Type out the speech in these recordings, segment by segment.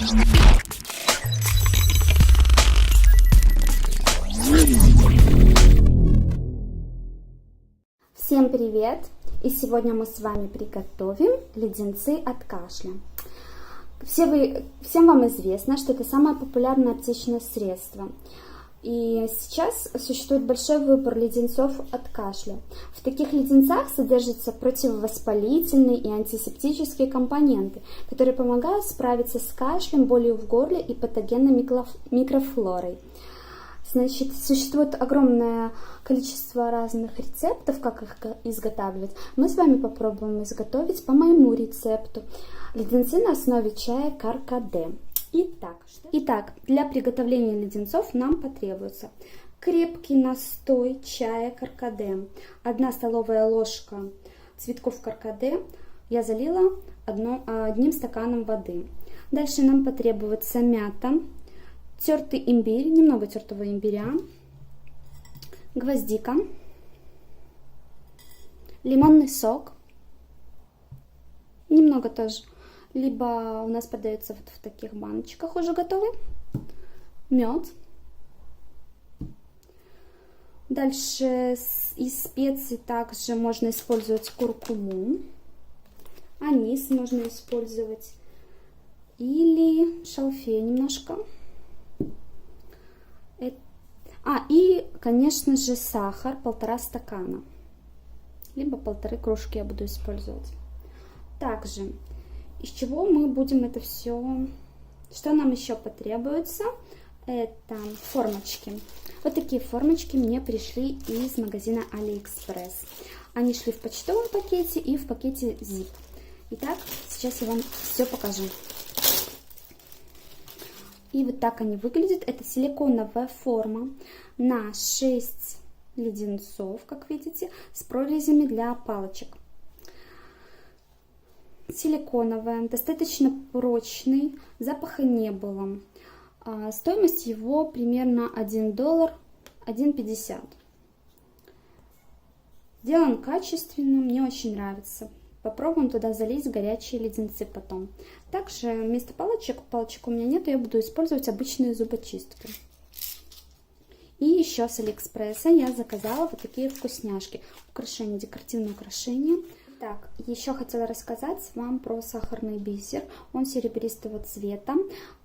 Всем привет! И сегодня мы с вами приготовим леденцы от кашля. Всем вам известно, что это самое популярное аптечное средство. И сейчас существует большой выбор леденцов от кашля. В таких леденцах содержатся противовоспалительные и антисептические компоненты, которые помогают справиться с кашлем, болью в горле и патогенной микрофлорой. Значит, существует огромное количество разных рецептов, как их изготавливать. Мы с вами попробуем изготовить по моему рецепту леденцы на основе чая каркаде. Итак, для приготовления леденцов нам потребуется крепкий настой чая каркаде, 1 столовая ложка цветков каркаде, я залила одним стаканом воды. Дальше нам потребуется мята, тертый имбирь, немного тертого имбиря, гвоздика, лимонный сок, немного тоже, либо у нас продается вот в таких баночках уже готовый, мед. Дальше из специй также можно использовать куркуму, анис можно использовать или шалфей немножко. И, конечно же, сахар 1,5 стакана, либо 1,5 кружки я буду использовать. Также, из чего мы будем это все, что нам еще потребуется, это формочки. Вот такие формочки мне пришли из магазина AliExpress. Они шли в почтовом пакете и в пакете Zip. Итак, сейчас я вам все покажу. И вот так они выглядят. Это силиконовая форма на 6 леденцов, как видите, с прорезями для палочек. Силиконовая, достаточно прочный, запаха не было. Стоимость его примерно $1, $1,50. Сделан качественно, мне очень нравится. Попробуем туда залить горячие леденцы потом. Также вместо палочек у меня нет, я буду использовать обычные зубочистки. И еще с Алиэкспресса я заказала вот такие вкусняшки. Украшения, декоративные украшения. Так, еще хотела рассказать вам про сахарный бисер. Он серебристого цвета.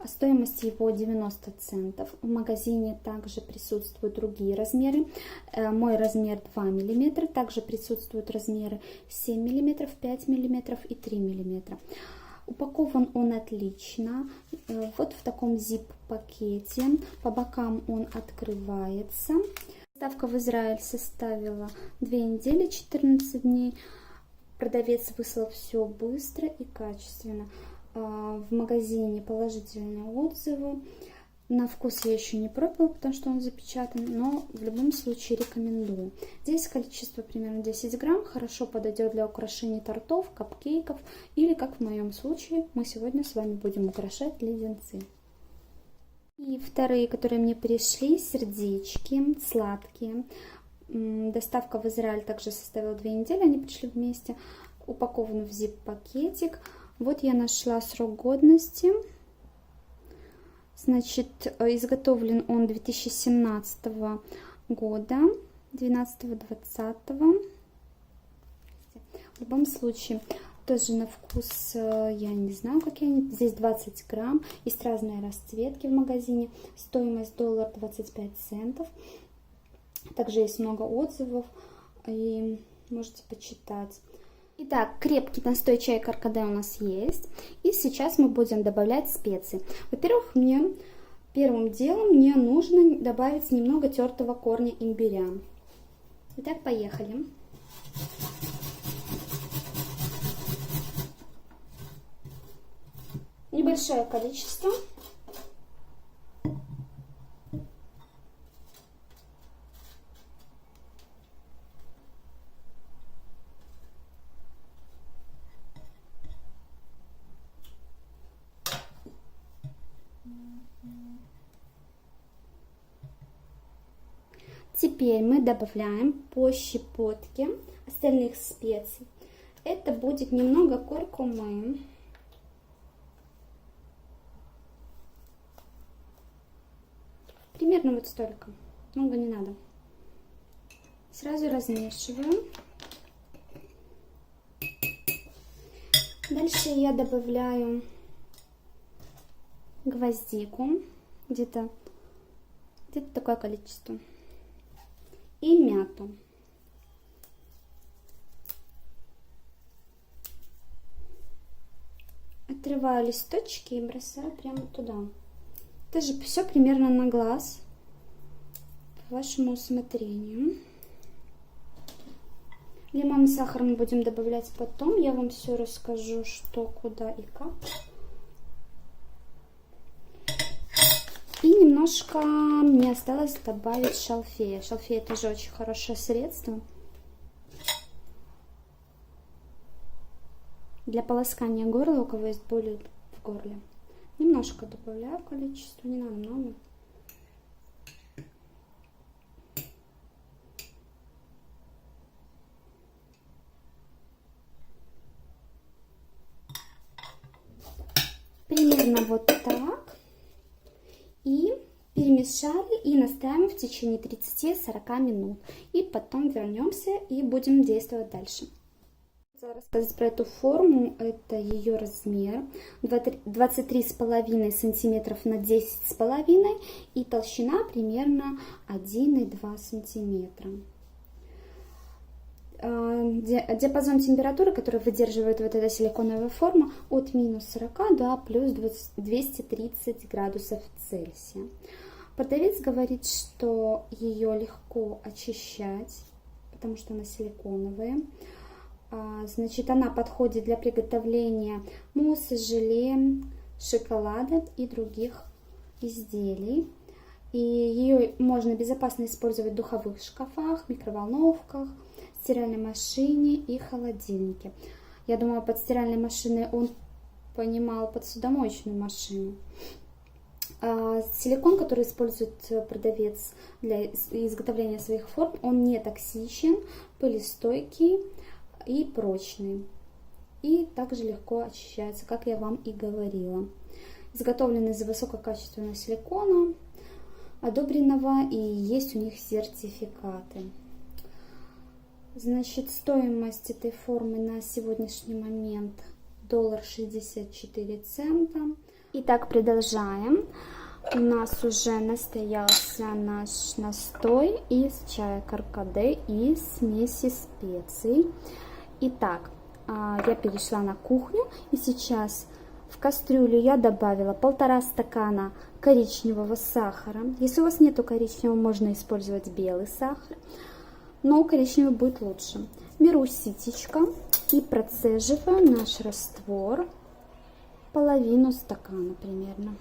Стоимость его 90 центов. В магазине также присутствуют другие размеры. Мой размер 2 мм. Также присутствуют размеры 7 мм, 5 мм и 3 мм. Упакован он отлично. Вот в таком zip-пакете. По бокам он открывается. Доставка в Израиль составила 2 недели, 14 дней. Продавец выслал все быстро и качественно. В магазине положительные отзывы. На вкус я еще не пробовала, потому что он запечатан, но в любом случае рекомендую. Здесь количество примерно 10 грамм. Хорошо подойдет для украшения тортов, капкейков или, как в моем случае, мы сегодня с вами будем украшать леденцы. И вторые, которые мне пришли, сердечки, сладкие. Доставка в Израиль также составила 2 недели, они пришли вместе, упакованы в zip-пакетик. Вот я нашла срок годности. Значит, изготовлен он 2017 года, 12-20. В любом случае, тоже на вкус, я не знаю, какие они. Здесь 20 грамм, есть разные расцветки в магазине. Стоимость $1.25. Также есть много отзывов, и можете почитать. Итак, крепкий настой чая каркаде у нас есть. И сейчас мы будем добавлять специи. Во-первых, первым делом мне нужно добавить немного тертого корня имбиря. Итак, поехали. Небольшое количество. Теперь мы добавляем по щепотке остальных специй. Это будет немного куркумы, Примерно вот столько. Много не надо. Сразу размешиваю. Дальше я добавляю гвоздику. Где-то такое количество. И мяту. Отрываю листочки и бросаю прямо туда. Это же все примерно на глаз, по вашему усмотрению. Лимон и сахар мы будем добавлять потом. Я вам все расскажу, что, куда и как. И немножко мне осталось добавить шалфея. Шалфей тоже очень хорошее средство для полоскания горла, у кого есть боли в горле. Немножко добавляю количество, не надо много. Примерно вот так. И перемешали и настаиваем в течение 30-40 минут. И потом вернемся и будем действовать дальше. Рассказать про эту форму. Это ее размер 23,5 сантиметров на 10,5 и толщина примерно 1,2 сантиметра. Диапазон температуры, который выдерживает вот эта силиконовая форма, от минус 40 до плюс 230 градусов Цельсия. Продавец говорит, что ее легко очищать, потому что она силиконовая. Значит, она подходит для приготовления мусса, желе, шоколада и других изделий. И ее можно безопасно использовать в духовых шкафах, микроволновках, стиральной машине и холодильнике. Я думаю, под стиральной машиной он понимал посудомоечную машину. Силикон, который использует продавец для изготовления своих форм, он не токсичен, пылестойкий и прочный. И также легко очищается, как я вам и говорила. Изготовлен из высококачественного силикона, одобренного, и есть у них сертификаты. Значит, стоимость этой формы на сегодняшний момент $1.64. Итак, продолжаем. У нас уже настоялся наш настой из чая каркаде и смеси специй. Итак, я перешла на кухню, и сейчас в кастрюлю я добавила 1,5 стакана коричневого сахара. Если у вас нету коричневого, можно использовать белый сахар, но коричневый будет лучше. Беру ситечко и процеживаю наш раствор, половину стакана примерно.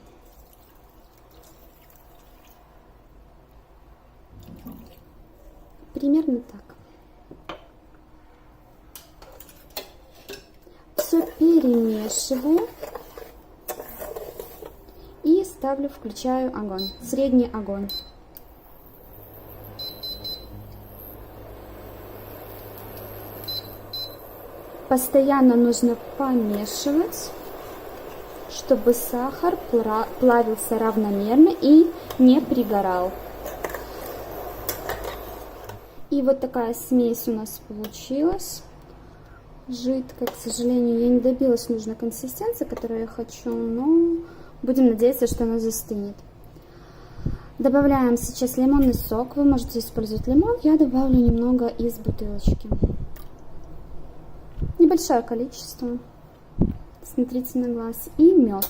Примерно так. Все перемешиваю и включаю огонь, средний огонь. Постоянно нужно помешивать, чтобы сахар плавился равномерно и не пригорал. И вот такая смесь у нас получилась. Жидкая, к сожалению, я не добилась нужной консистенции, которую я хочу, но будем надеяться, что она застынет. Добавляем сейчас лимонный сок. Вы можете использовать лимон, я добавлю немного из бутылочки. Небольшое количество. Смотрите на глаз. И мед.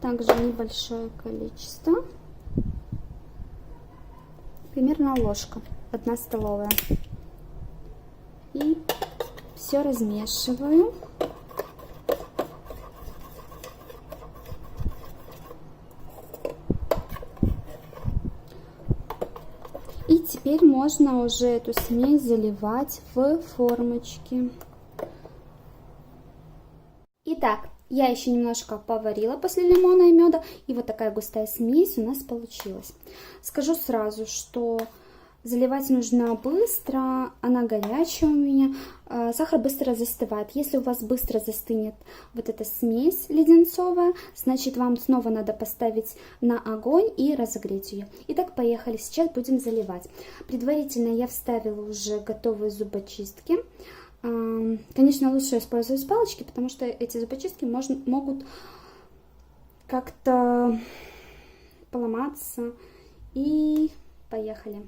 Также небольшое количество. Примерно ложка. 1 столовая. И все размешиваю. И теперь можно уже эту смесь заливать в формочки. Итак, я еще немножко поварила после лимона и меда, и вот такая густая смесь у нас получилась. Скажу сразу, что Заливать нужно быстро, она горячая у меня. Сахар быстро застывает. Если у вас быстро застынет вот эта смесь леденцовая, значит вам снова надо поставить на огонь и разогреть ее. Итак, поехали. Сейчас будем заливать. Предварительно я вставила уже готовые зубочистки. Конечно, лучше использовать палочки, потому что эти зубочистки могут как-то поломаться. И поехали.